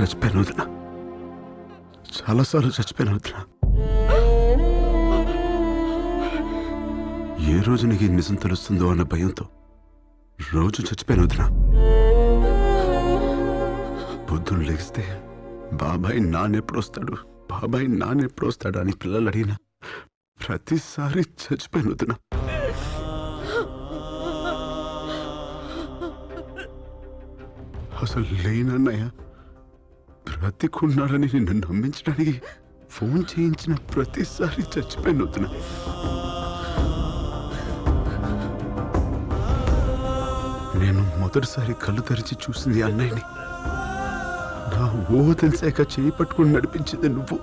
చచ్చిపోయాను వదిన, చాలాసార్లు చచ్చిపోయాను వదిన. ఏ రోజు నీకు ఈ నిజం తెలుస్తుందో అన్న భయంతో రోజు చచ్చిపోయాను వదిన. పొద్దున్న లెగిస్తే బాబాయ్ నాన్నెప్పుడు వస్తాడు, బాబాయ్ నాన్నెప్పుడు వస్తాడు అని పిల్లలు అడిగినా ప్రతిసారి చచ్చిపోయాను వదిన. అసలు లేనన్నయ్య బ్రతికున్నాడని నిన్ను నమ్మించడానికి ఫోన్ చేయించిన ప్రతిసారి చచ్చిపోయాను వదిన. నేను మొదటిసారి కళ్ళు తెరిచి చూసింది అన్నయ్యని. నా ఊహ తెలిసాక చేయి పట్టుకుని నడిపించింది నువ్వు.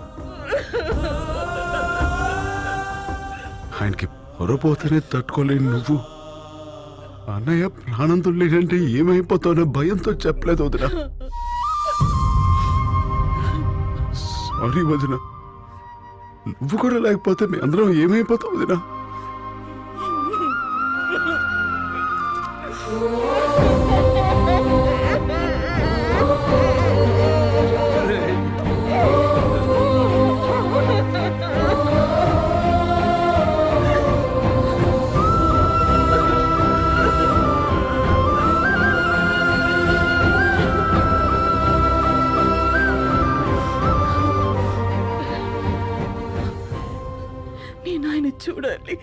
ఆయనకి పొరపోతేనే తట్టుకోలేని నువ్వు అన్నయ్య ప్రాణంతో లేదంటే ఏమైపోతావో భయంతో చెప్పలేదు వదిన. సారీ వదిన, నువ్వు కూడా లేకపోతే మీ అందరం ఏమైపోతావు వదిన. మీ నాయన చూడాలి.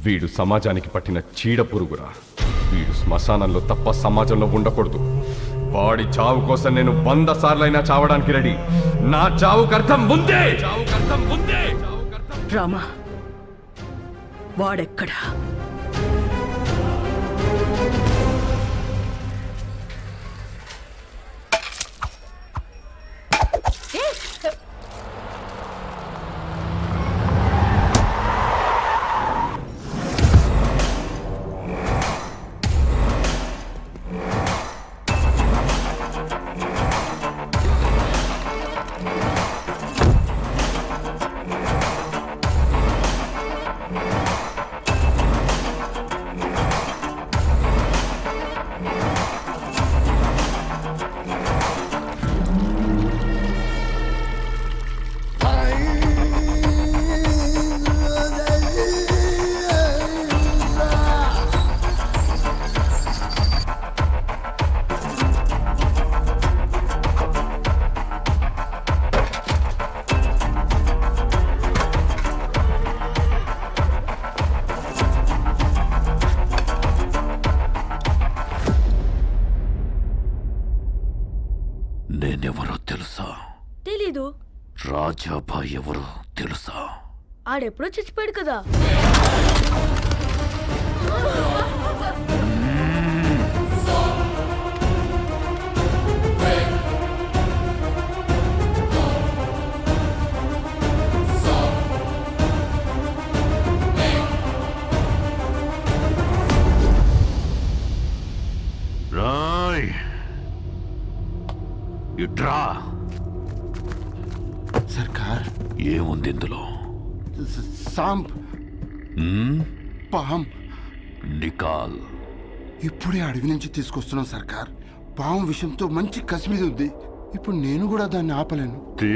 వీడు సమాజానికి పట్టిన చీడ పురుగురా. వీడు శ్మశానంలో తప్ప సమాజంలో ఉండకూడదు. వాడి చావు కోసం నేను 100 సార్లైనా చావడానికి రెడీ. నా చావుకు అర్థం ముందే. రామా, వాడెక్కడా? నేనెవరో తెలుసా? తెలీదు. రాజాబాయ్ ఎవరో తెలుసా? ఆడెప్పుడో చచ్చిపోయాడు కదా. రాయ్ ఇట్రా. సర్కార్, ఏముంది ఇందులో? సాంప్, పాం. నికాల్. ఇప్పుడే అడవి నుంచి తీసుకొస్తున్నాం సర్కార్. పాము విషయంతో మంచి కసి మీద ఉంది. ఇప్పుడు నేను కూడా దాన్ని ఆపలేను. తీ.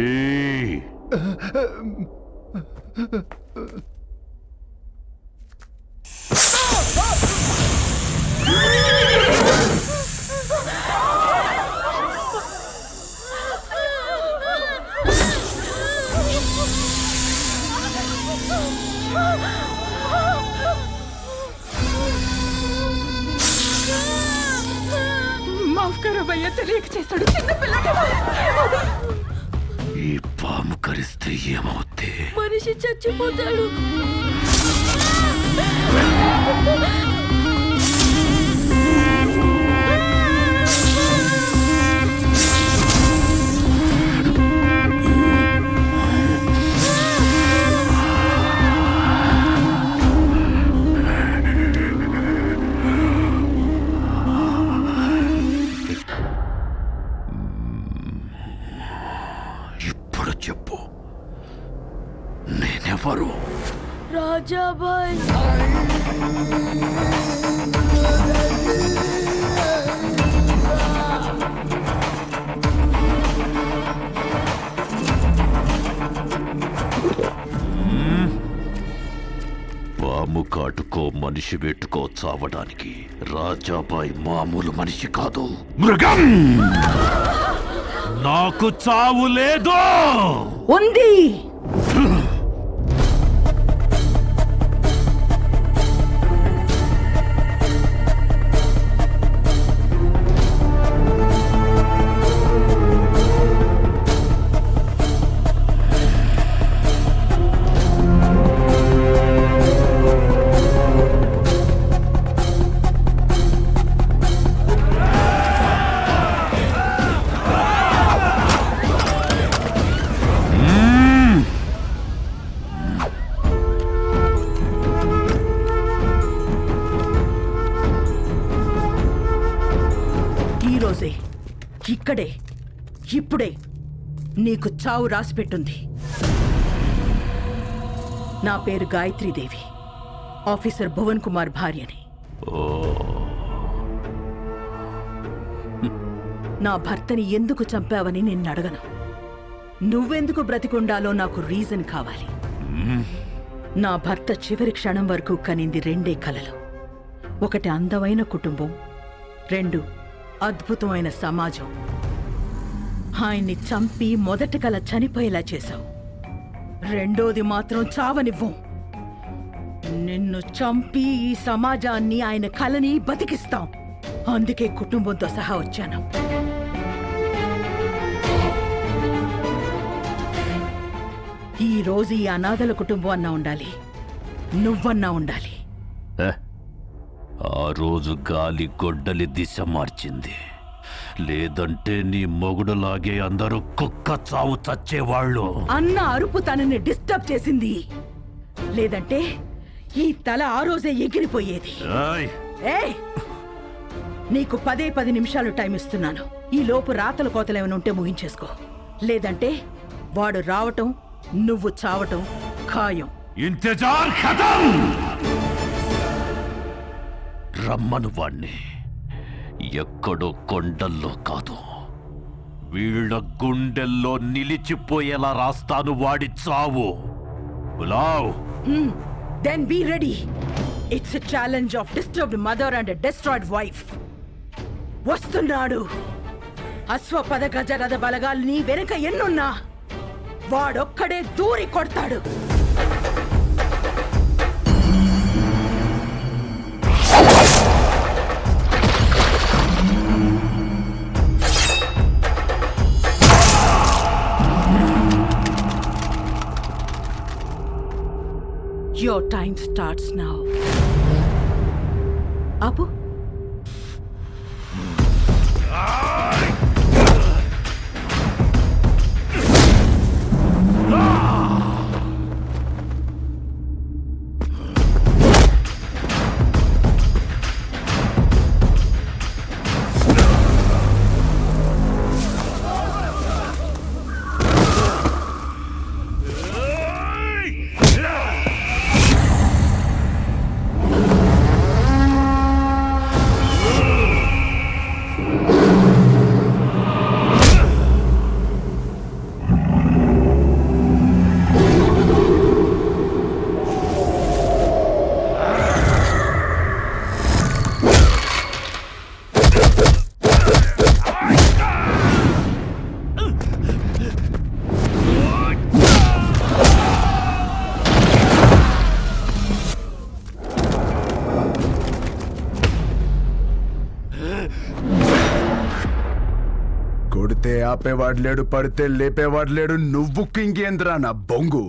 మావయ్య తెలియక చేశాడు. చిన్న పిల్లడు. ఈ పాము కరిస్తే ఏమవుద్ది? మనిషి చచ్చిపోతాడు. ఇప్పుడు చెప్పు, నేనెవరు? రాజాబాయ్. పాము కాటుకో మనిషి వెట్టుకో చావడానికి రాజాబాయ్ మామూలు మనిషి కాదు, మృగం. నాకు చావు లేదు. ఉంది. ఇక్కడే ఇప్పుడే నీకు చావు రాసిపెట్టుంది. నా పేరు గాయత్రీదేవి, ఆఫీసర్ భువన్ కుమార్ భార్యని. నా భర్తని ఎందుకు చంపావని నిన్ను అడగను. నువ్వెందుకు బ్రతికుండాలో నాకు రీజన్ కావాలి. నా భర్త చివరి క్షణం వరకు కనింది రెండే కలలు. ఒకటి అందమైన కుటుంబం, రెండు అద్భుతమైన సమాజం. ఆయన్ని చంపి మొదటి కల చనిపోయేలా చేశావు, రెండోది మాత్రం చావనివ్వం. నిన్ను చంపి ఈ సమాజాన్ని, ఆయన కలని బతికిస్తాం. అందుకే కుటుంబంతో సహా వచ్చాను. ఈ రోజు ఈ అనాథల కుటుంబం అన్నా ఉండాలి, నువ్వన్నా ఉండాలి. ఆ రోజు గాలి గొడ్డలి దిశ మార్చింది. లేదంటే నీ మొగుడులాగే అందరూ కుక్క చావు చచ్చేవాళ్ళు. అన్న అరుపు తనని డిస్టర్బ్ చేసింది, లేదంటే ఈ తల ఆ రోజే ఎగిరిపోయేది. ఏయ్, నీకు 10 నిమిషాలు టైం ఇస్తున్నాను. ఈ లోపు రాతల కోతలు ఏమైనా ఉంటే ముగించేసుకో, లేదంటే వాడు రావటం, నువ్వు చావటం ఖాయం. ఇంతజార్ ఖతం. రమ్మను వాణ్ణి. ఎక్కడో కొండల్లో కాదు, వీళ్ళ గుండెల్లో నిలిచిపోయేలా రాస్తాను వాడి చావు. బులావ్. Then be ready. It's a challenge of disturbed mother and a destroyed wife. వస్తున్నాడు. అశ్వపద గజరథ బలగాల్ని వెనుక ఎన్నున్నా వాడొక్కడే దూరి కొడతాడు. Your time starts now. Apu? ఆగితే ఆపేవాడు లేడు, పడితే లేపేవాడు లేడు. నువ్వు ఇంకేంద్రా నా బొంగు.